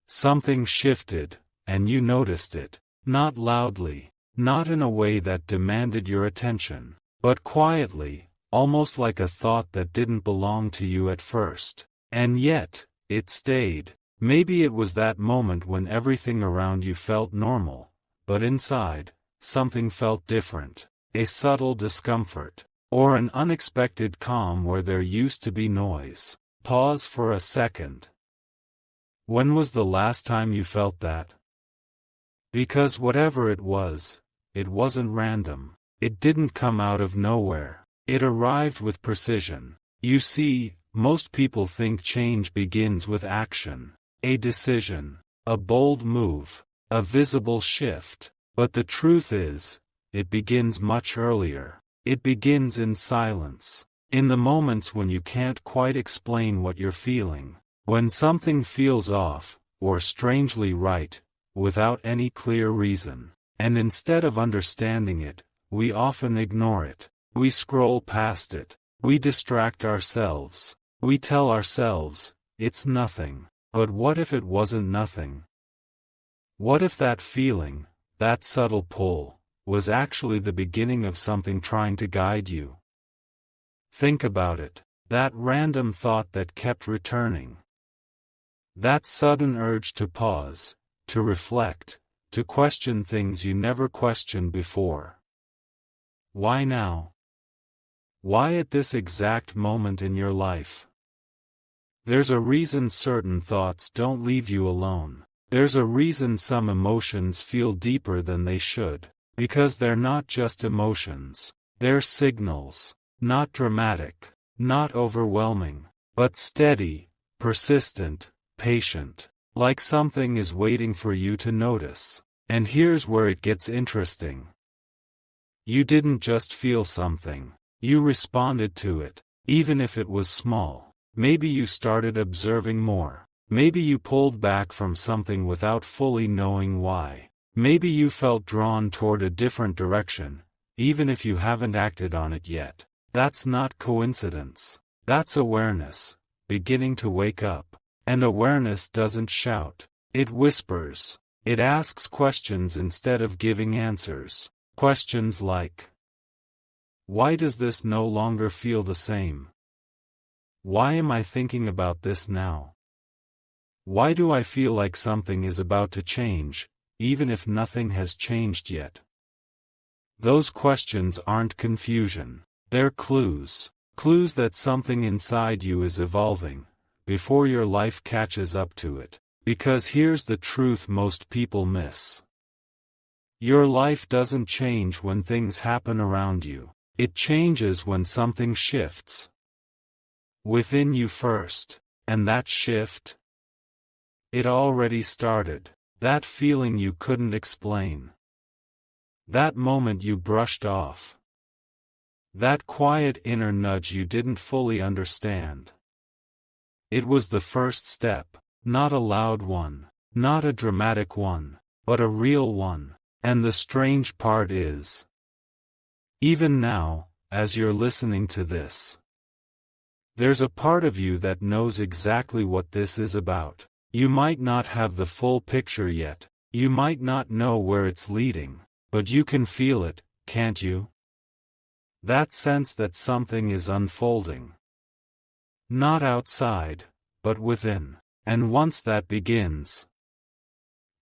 something shifted, and you noticed it. Not loudly, not in a way that demanded your attention, but quietly, almost like a thought that didn't belong to you at first. And yet, it stayed. Maybe it was that moment when everything around you felt normal, but inside, something felt different. A subtle discomfort, or an unexpected calm where there used to be noise. Pause for a second. When was the last time you felt that? Because whatever it wasn't random. It didn't come out of nowhere. It arrived with precision. You see, most people think change begins with action. A decision, a bold move, a visible shift. But the truth is, it begins much earlier. It begins in silence. In the moments when you can't quite explain what you're feeling. When something feels off, or strangely right, without any clear reason. And instead of understanding it, we often ignore it. We scroll past it. We distract ourselves. We tell ourselves, it's nothing. But what if it wasn't nothing? What if that feeling, that subtle pull, was actually the beginning of something trying to guide you? Think about it. That random thought that kept returning. That sudden urge to pause, to reflect, to question things you never questioned before. Why now? Why at this exact moment in your life? There's a reason certain thoughts don't leave you alone. There's a reason some emotions feel deeper than they should. Because they're not just emotions. They're signals. Not dramatic, not overwhelming, but steady, persistent, patient. Like something is waiting for you to notice. And here's where it gets interesting. You didn't just feel something. You responded to it, even if it was small. Maybe you started observing more. Maybe you pulled back from something without fully knowing why. Maybe you felt drawn toward a different direction, even if you haven't acted on it yet. That's not coincidence. That's awareness, beginning to wake up. And awareness doesn't shout. It whispers. It asks questions instead of giving answers. Questions like, why does this no longer feel the same? Why am I thinking about this now? Why do I feel like something is about to change, even if nothing has changed yet? Those questions aren't confusion. They're clues. Clues that something inside you is evolving, before your life catches up to it. Because here's the truth most people miss. Your life doesn't change when things happen around you. It changes when something shifts. Within you first. And that shift? It already started. That feeling you couldn't explain. That moment you brushed off. That quiet inner nudge you didn't fully understand. It was the first step, not a loud one, not a dramatic one, but a real one. And the strange part is, even now, as you're listening to this, there's a part of you that knows exactly what this is about. You might not have the full picture yet, you might not know where it's leading, but you can feel it, can't you? That sense that something is unfolding. Not outside, but within. And once that begins,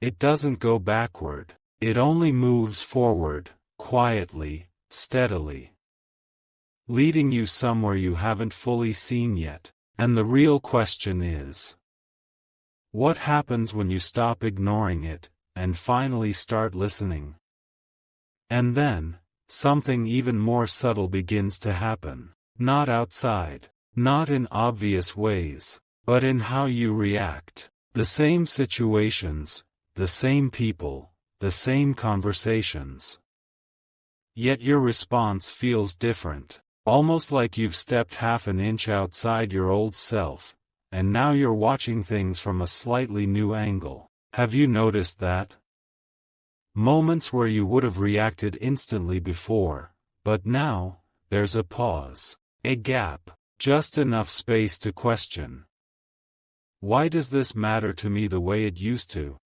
it doesn't go backward, it only moves forward, quietly, steadily. Leading you somewhere you haven't fully seen yet. And the real question is, what happens when you stop ignoring it, and finally start listening? And then, something even more subtle begins to happen. Not outside, not in obvious ways, but in how you react. The same situations, the same people, the same conversations. Yet your response feels different. Almost like you've stepped half an inch outside your old self, and now you're watching things from a slightly new angle. Have you noticed that? Moments where you would have reacted instantly before, but now, there's a pause, a gap, just enough space to question. Why does this matter to me the way it used to?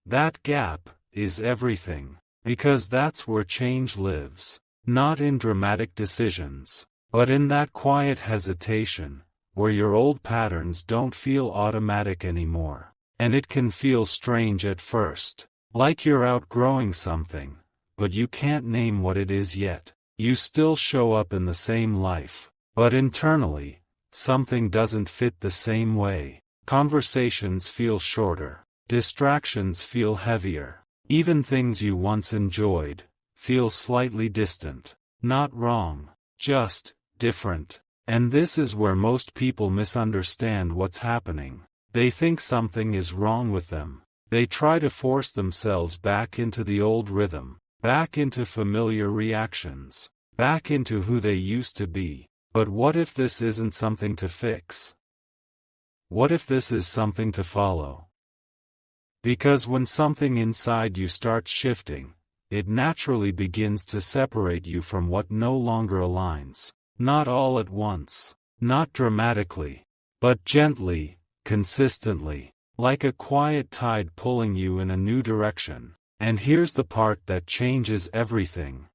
That gap is everything. Because that's where change lives. Not in dramatic decisions, but in that quiet hesitation, where your old patterns don't feel automatic anymore. And it can feel strange at first. Like you're outgrowing something, but you can't name what it is yet. You still show up in the same life, but internally, something doesn't fit the same way. Conversations feel shorter. Distractions feel heavier. Even things you once enjoyed feel slightly distant. Not wrong, just different. And this is where most people misunderstand what's happening. They think something is wrong with them. They try to force themselves back into the old rhythm, back into familiar reactions, back into who they used to be. But what if this isn't something to fix? What if this is something to follow? Because when something inside you starts shifting, it naturally begins to separate you from what no longer aligns. Not all at once, not dramatically, but gently, consistently, like a quiet tide pulling you in a new direction. And here's the part that changes everything.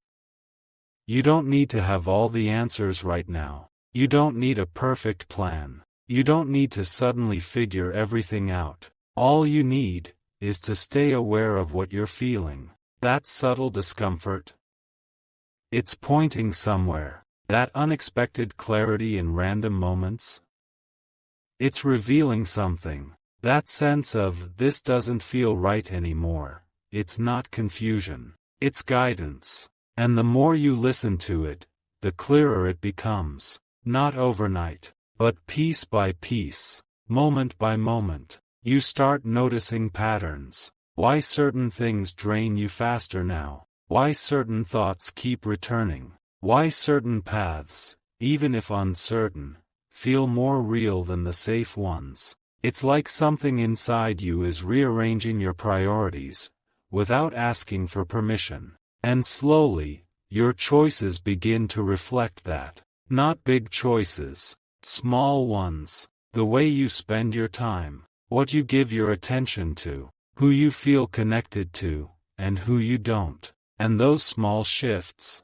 You don't need to have all the answers right now. You don't need a perfect plan. You don't need to suddenly figure everything out. All you need is to stay aware of what you're feeling. That subtle discomfort. It's pointing somewhere. That unexpected clarity in random moments. It's revealing something. That sense of, this doesn't feel right anymore. It's not confusion. It's guidance. And the more you listen to it, the clearer it becomes. Not overnight, but piece by piece, moment by moment, you start noticing patterns. Why certain things drain you faster now. Why certain thoughts keep returning. Why certain paths, even if uncertain, feel more real than the safe ones. It's like something inside you is rearranging your priorities, without asking for permission. And slowly, your choices begin to reflect that. Not big choices, small ones. The way you spend your time, what you give your attention to, who you feel connected to, and who you don't. And those small shifts,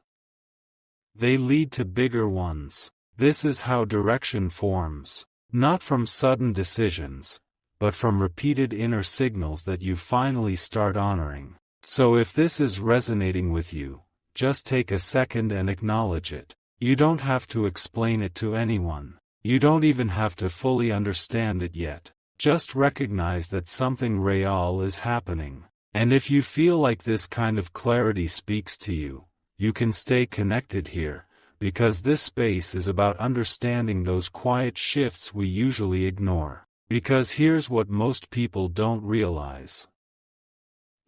they lead to bigger ones. This is how direction forms. Not from sudden decisions, but from repeated inner signals that you finally start honoring. So if this is resonating with you, just take a second and acknowledge it. You don't have to explain it to anyone. You don't even have to fully understand it yet. Just recognize that something real is happening. And if you feel like this kind of clarity speaks to you, you can stay connected here, because this space is about understanding those quiet shifts we usually ignore. Because here's what most people don't realize.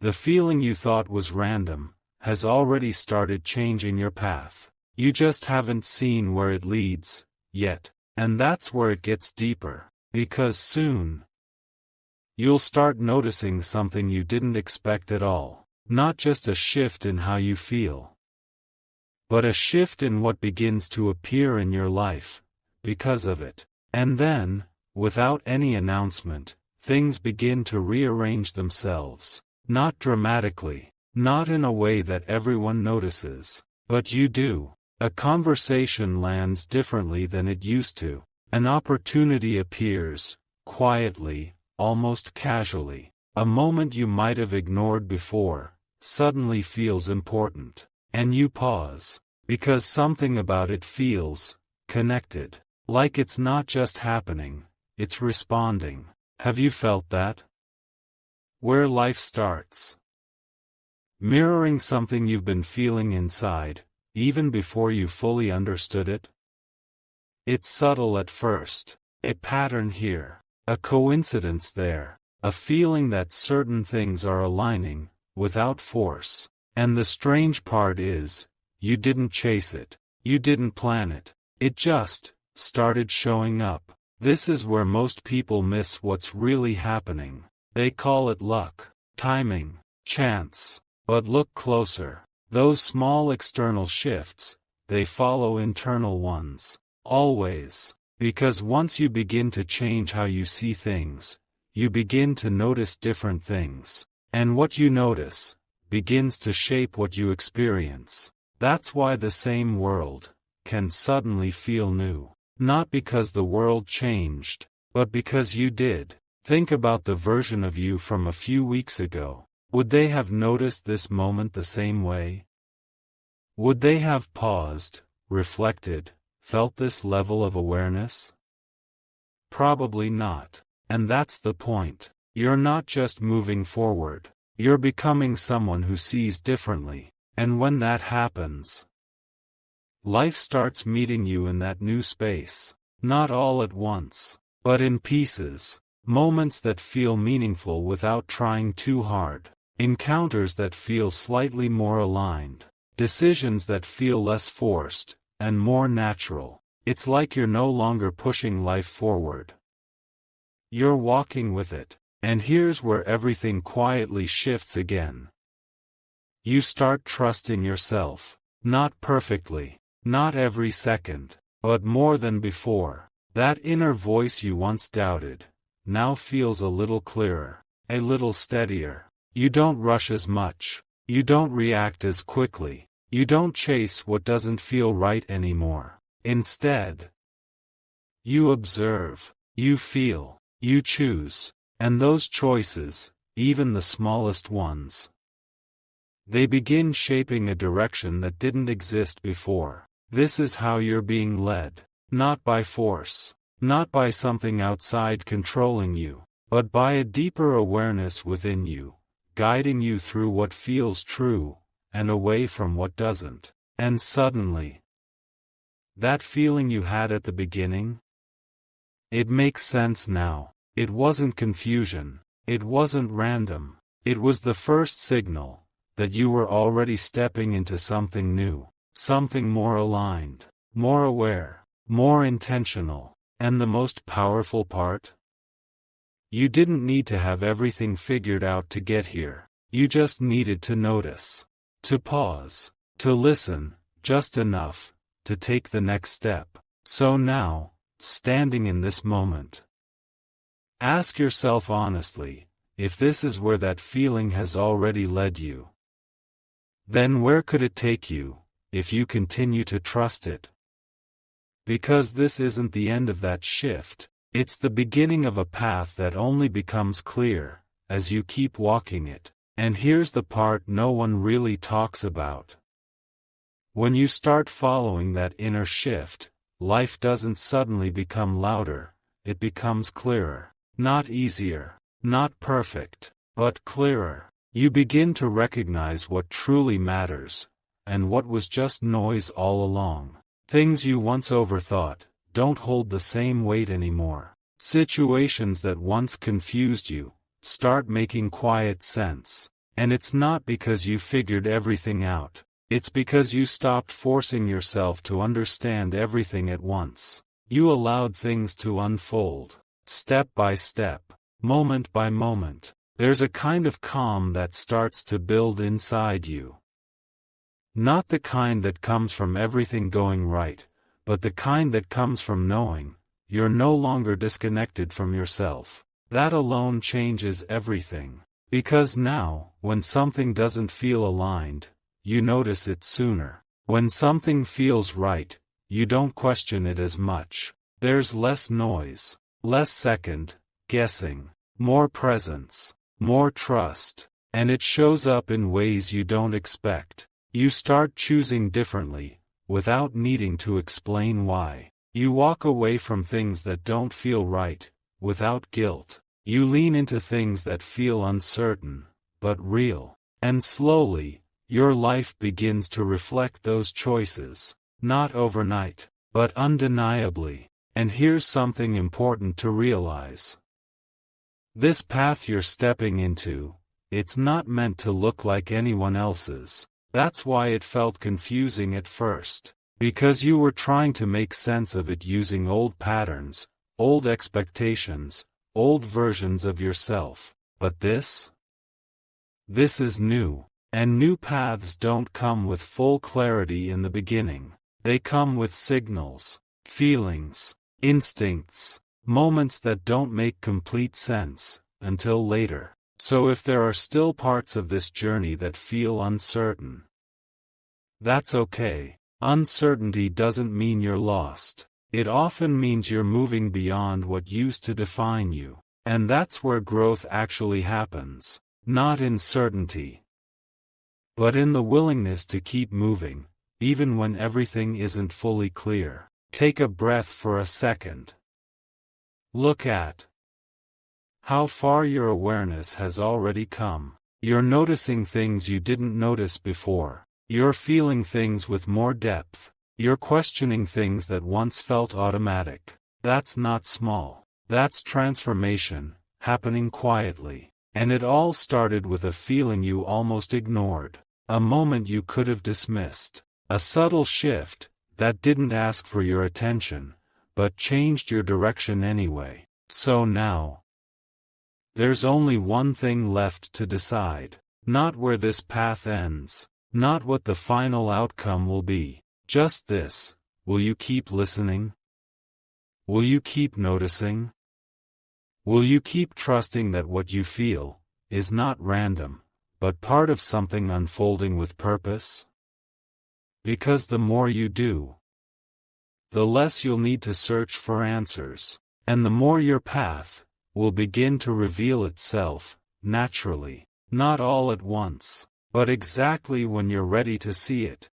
The feeling you thought was random has already started changing your path. You just haven't seen where it leads yet. And that's where it gets deeper. Because soon, you'll start noticing something you didn't expect at all. Not just a shift in how you feel, but a shift in what begins to appear in your life because of it. And then, without any announcement, things begin to rearrange themselves. Not dramatically, not in a way that everyone notices, but you do. A conversation lands differently than it used to. An opportunity appears, quietly, almost casually. A moment you might have ignored before, suddenly feels important. And you pause, because something about it feels connected. Like it's not just happening, it's responding. Have you felt that? Where life starts mirroring something you've been feeling inside, even before you fully understood it? It's subtle at first. A pattern here, a coincidence there, a feeling that certain things are aligning, without force. And the strange part is, you didn't chase it. You didn't plan it. It just started showing up. This is where most people miss what's really happening. They call it luck, timing, chance. But look closer. Those small external shifts, they follow internal ones. Always. Because once you begin to change how you see things, you begin to notice different things. And what you notice begins to shape what you experience. That's why the same world can suddenly feel new. Not because the world changed, but because you did. Think about the version of you from a few weeks ago. Would they have noticed this moment the same way? Would they have paused, reflected, felt this level of awareness? Probably not. And that's the point. You're not just moving forward. You're becoming someone who sees differently. And when that happens, life starts meeting you in that new space. Not all at once, but in pieces. Moments that feel meaningful without trying too hard. Encounters that feel slightly more aligned. Decisions that feel less forced, and more natural. It's like you're no longer pushing life forward. You're walking with it. And here's where everything quietly shifts again. You start trusting yourself. Not perfectly, not every second, but more than before. That inner voice you once doubted now feels a little clearer, a little steadier. You don't rush as much. You don't react as quickly. You don't chase what doesn't feel right anymore. Instead, you observe, you feel, you choose. And those choices, even the smallest ones, they begin shaping a direction that didn't exist before. This is how you're being led. Not by force. Not by something outside controlling you, but by a deeper awareness within you, guiding you through what feels true, and away from what doesn't. And suddenly, that feeling you had at the beginning? It makes sense now. It wasn't confusion. It wasn't random. It was the first signal that you were already stepping into something new, something more aligned, more aware, more intentional. And the most powerful part? You didn't need to have everything figured out to get here. You just needed to notice, to pause, to listen, just enough to take the next step. So now, standing in this moment, ask yourself honestly, if this is where that feeling has already led you, then where could it take you, if you continue to trust it? Because this isn't the end of that shift, it's the beginning of a path that only becomes clear as you keep walking it. And here's the part no one really talks about. When you start following that inner shift, life doesn't suddenly become louder, it becomes clearer. Not easier, not perfect, but clearer. You begin to recognize what truly matters, and what was just noise all along. Things you once overthought don't hold the same weight anymore. Situations that once confused you start making quiet sense. And it's not because you figured everything out. It's because you stopped forcing yourself to understand everything at once. You allowed things to unfold, step by step, moment by moment. There's a kind of calm that starts to build inside you. Not the kind that comes from everything going right, but the kind that comes from knowing you're no longer disconnected from yourself. That alone changes everything. Because now, when something doesn't feel aligned, you notice it sooner. When something feels right, you don't question it as much. There's less noise, less second guessing, more presence, more trust, and it shows up in ways you don't expect. You start choosing differently, without needing to explain why. You walk away from things that don't feel right, without guilt. You lean into things that feel uncertain, but real. And slowly, your life begins to reflect those choices. Not overnight, but undeniably. And here's something important to realize. This path you're stepping into, it's not meant to look like anyone else's. That's why it felt confusing at first. Because you were trying to make sense of it using old patterns, old expectations, old versions of yourself. But this is new. And new paths don't come with full clarity in the beginning. They come with signals, feelings, instincts, moments that don't make complete sense until later. So if there are still parts of this journey that feel uncertain, that's okay. Uncertainty doesn't mean you're lost. It often means you're moving beyond what used to define you. And that's where growth actually happens. Not in certainty, but in the willingness to keep moving, even when everything isn't fully clear. Take a breath for a second. Look at how far your awareness has already come. You're noticing things you didn't notice before. You're feeling things with more depth. You're questioning things that once felt automatic. That's not small. That's transformation, happening quietly. And it all started with a feeling you almost ignored. A moment you could have dismissed. A subtle shift that didn't ask for your attention, but changed your direction anyway. So now, there's only one thing left to decide. Not where this path ends. Not what the final outcome will be. Just this: will you keep listening? Will you keep noticing? Will you keep trusting that what you feel is not random, but part of something unfolding with purpose? Because the more you do, the less you'll need to search for answers, and the more your path will begin to reveal itself, naturally, not all at once, but exactly when you're ready to see it.